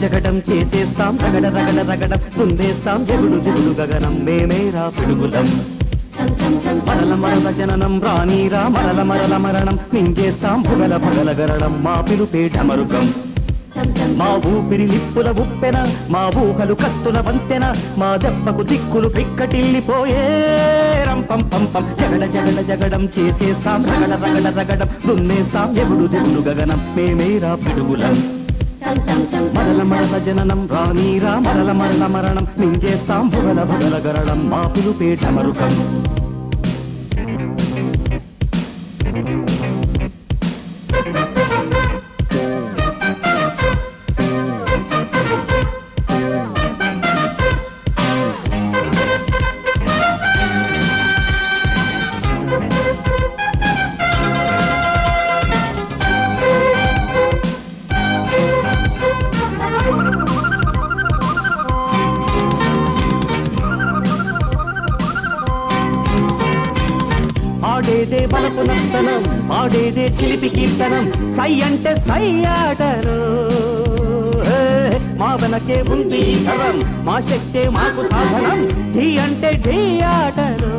జగడం చేసేస్తాం రగడ రగడ రగడం తుందేస్తాం జగుడు జగుడు గగనం మేమేరా పిడుగులం మరల మరల జననం రానీరా మరల మరల మరణం మింగేస్తాం భుగల భగల గరడం మా పిలుపే ఢమరుకం మా ఊపిరి నిప్పుల ఉప్పెన మా ఊహలు కత్తుల వంతెన మా దెబ్బకు దిక్కులు పిక్కటిల్లిపోయే రంపం పంపం జగడ జగడ జగడం చేసేస్తాం రగడ రగడ రగడం దున్నేస్తాం జగుడు జగుడు గగనం మేమేరా పిడుగులం మరల మరల జననం రానీరా మరల మరల మరణం మింగేస్తాం భుగల భగల గరడం మా పిలుపే ఢమరుకం ఆడేదే బలపు నందనం ఆడేదే చిలిపి కీర్తనం సై అంటే సై ఆటరు మా వెనకే ఉంది ధరం మా శక్తే మాకు సాధనం ఢీ అంటే ఢీ ఆటరు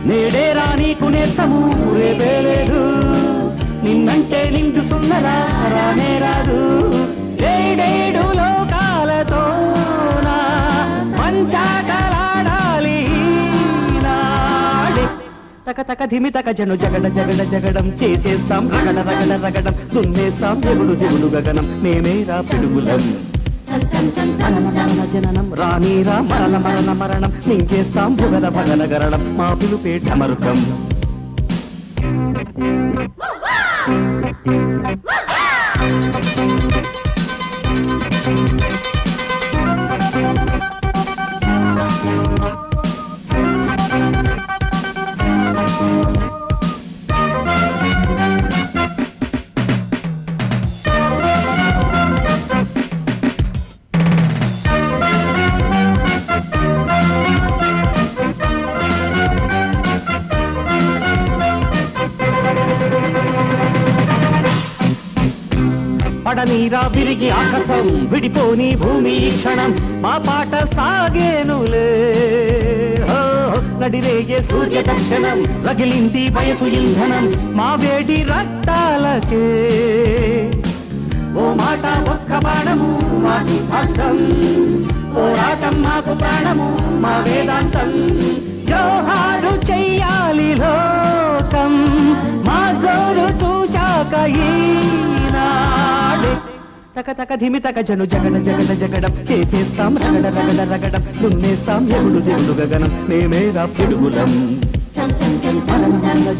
నేడే రానీకు నేస్తము రేపే లేదు నిన్నంటే నిండు సున్నరా రానే రాదు ఏడేడు లోకాలతో మంచాటలాడాలి తక తక ధిమి తక జను జగడ జగడ జగడం చేసేస్తాం రగడ రగడ రగడం దున్నేస్తాం జగుడు జగుడు గగనం మేమేరా పిడుగులం జననం రానీరా మరణ మరణ మరణం మింగేస్తాం భుగల భగల గరడం మా పిలుపే ఢమరుకం పడనీరా విరిగి ఆకాశం విడిపోని భూమి క్షణం మా పాట సాగేనులే నడిరేగే సూర్య దర్శనం రగిలింది వయసు ఇంధనం మా వేడి రక్తాలకే ఓ మాట ఒక్క బాణము మా సిద్ధాంతం పోరాటం మాకు ప్రాణము మా వేదాంతం జోహారు చెయ్యాలి లోకం మా జోరు చూశాక ఈనాడే తక తక ధిమి తక జను జగడ జగడ జగడం చేసేస్తాం రగడ రగడ రగడం దున్నేస్తాం జగుడు జగుడు గగనం మేమేరా పిడుగులం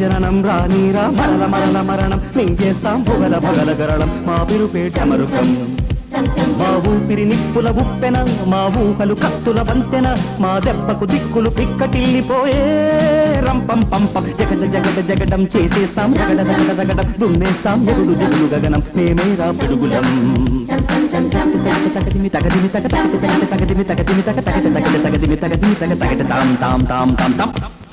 జననం రానీరా మరల మరల మరణం మింగేస్తాం భుగల భగల గరళం మా పిలుపే ఢమరుకం మా ఊపిరి నిప్పుల ఉప్పెన మా ఊహలు కత్తుల వంతెన మా దెబ్బకు దిక్కులు పిక్కటిల్లిపోయే రంపం పంపం జగడ జగడ జగడం చేసేస్తాం రగడ రగడ రగడం దున్నేస్తాం జగుడు జగుడు గగనం మేమేరా పిడుగులం తగదిమి తగదిమి తగ తగదిమి తగదిమి తగదిమి తగ తగ తగదిమి తగదిమి తగ తగ తాం తాం తాం తాం తాం